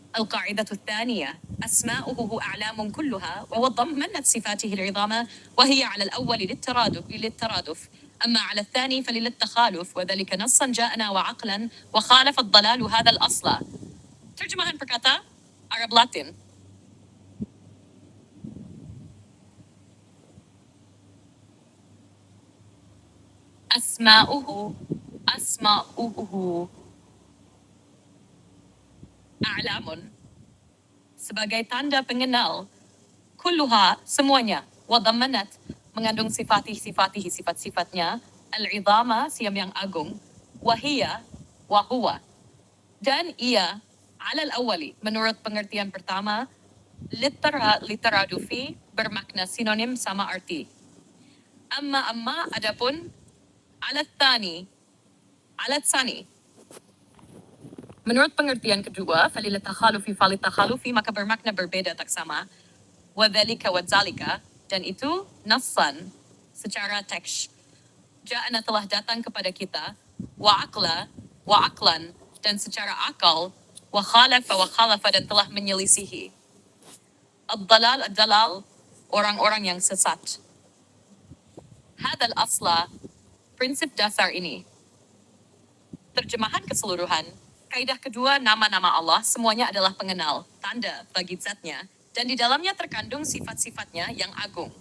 القاعدة الثانية: أسماؤه أعلام كلها، وضمنت صفاته العظام، وهي على الأول للترادف، أما على الثاني فللتخالف، وذلك نصا جاءنا وعقلا، وخالف الضلال هذا الأصل. Terjemahan perkata Arab Latin. Asma'uhu, a'lamun, sebagai tanda pengenal, kulluha, semuanya, wadammanat, mengandung sifat-sifatnya, al-idhama, siam yang agung, wahia, wahuwa, dan ia, alal awali, menurut pengertian pertama, literadufi, bermakna sinonim sama arti. Amma, adapun, alat sani, menurut pengertian kedua, falilat takhalufi, maka bermakna berbeda tak sama. Wadhalika wadzalika, dan itu nassan, secara teks. Ja'ana telah datang kepada kita, wa aklan, dan secara akal, wa khalafa, dan telah menyelisihi. Ad-dalal, orang-orang yang sesat. Hadal asla, prinsip dasar ini. Terjemahan keseluruhan, kaidah kedua, nama-nama Allah semuanya adalah pengenal, tanda bagi zatnya, dan di dalamnya terkandung sifat-sifatnya yang agung.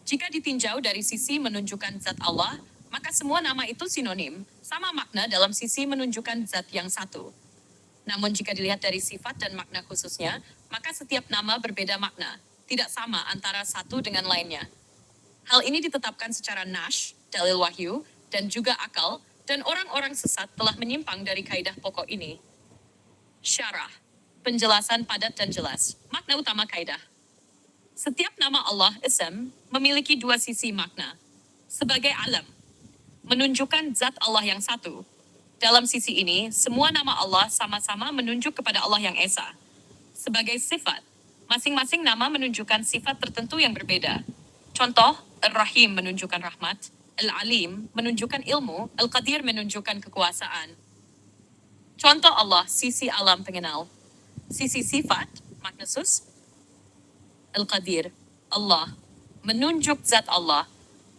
Jika ditinjau dari sisi menunjukkan zat Allah, maka semua nama itu sinonim, sama makna dalam sisi menunjukkan zat yang satu. Namun jika dilihat dari sifat dan makna khususnya, maka setiap nama berbeda makna, tidak sama antara satu dengan lainnya. Hal ini ditetapkan secara nash, dalil wahyu, dan juga akal, dan orang-orang sesat telah menyimpang dari kaidah pokok ini. Syarah, penjelasan padat dan jelas, makna utama kaidah. Setiap nama Allah, ism, memiliki dua sisi makna. Sebagai alam, menunjukkan zat Allah yang satu. Dalam sisi ini, semua nama Allah sama-sama menunjuk kepada Allah yang Esa. Sebagai sifat, masing-masing nama menunjukkan sifat tertentu yang berbeda. Contoh, Ar-Rahim menunjukkan rahmat, Al-Alim menunjukkan ilmu, Al-Qadir menunjukkan kekuasaan. Contoh Allah, sisi alam pengenal. Sisi sifat, makna sus, Al-Qadir, Allah, menunjuk zat Allah,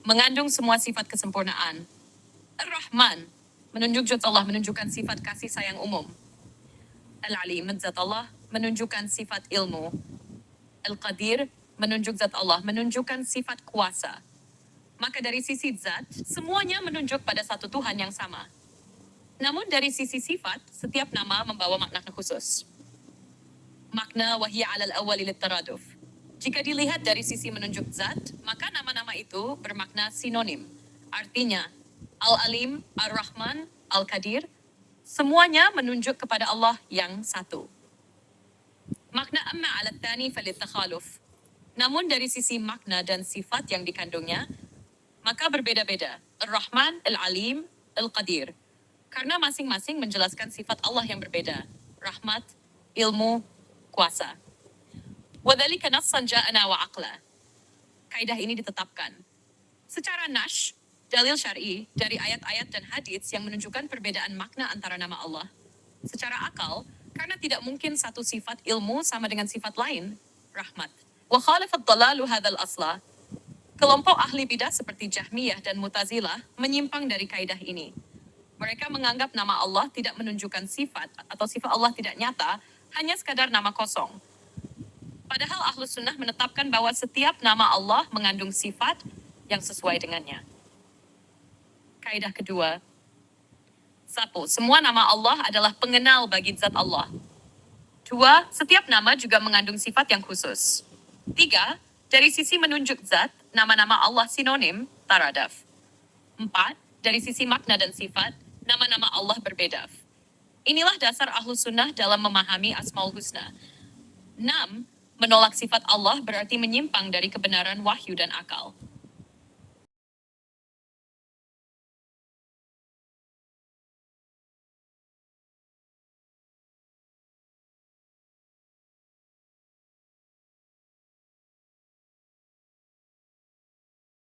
mengandung semua sifat kesempurnaan. Ar-Rahman, menunjuk zat Allah, menunjukkan sifat kasih sayang umum. Al-Alim, zat Allah, menunjukkan sifat ilmu. Al-Qadir, menunjuk zat Allah, menunjukkan sifat kuasa. Maka dari sisi zat, semuanya menunjuk pada satu Tuhan yang sama. Namun dari sisi sifat, setiap nama membawa makna khusus. Makna wahya alal awali taraduf. Jika dilihat dari sisi menunjuk zat, maka nama-nama itu bermakna sinonim. Artinya, Al-Alim, Ar-Rahman, Al-Qadir, semuanya menunjuk kepada Allah yang satu. Makna amma ala tsani falit takhaluf. Namun dari sisi makna dan sifat yang dikandungnya, maka berbeda-beda. Ar-Rahman, Al-Alim, Al-Qadir. Karena masing-masing menjelaskan sifat Allah yang berbeda. Rahmat, ilmu, kuasa. Wadhalika nassan ja'ana wa aqla. Kaidah ini ditetapkan secara nash, dalil syar'i dari ayat-ayat dan hadits yang menunjukkan perbedaan makna antara nama Allah. Secara akal, karena tidak mungkin satu sifat ilmu sama dengan sifat lain, rahmat. Wa khalafat dalalu hadzal asla. Kelompok ahli bidah seperti Jahmiyah dan Mu'tazilah menyimpang dari kaidah ini. Mereka menganggap nama Allah tidak menunjukkan sifat atau sifat Allah tidak nyata, hanya sekadar nama kosong. Padahal Ahlus Sunnah menetapkan bahwa setiap nama Allah mengandung sifat yang sesuai dengannya. Kaidah kedua. 1. Semua nama Allah adalah pengenal bagi zat Allah. 2. Setiap nama juga mengandung sifat yang khusus. 3. Dari sisi menunjuk zat, nama-nama Allah sinonim, taradaf. 4. Dari sisi makna dan sifat, nama-nama Allah berbeda. Inilah dasar Ahlus Sunnah dalam memahami Asmaul Husna. 6. Menolak sifat Allah berarti menyimpang dari kebenaran wahyu dan akal.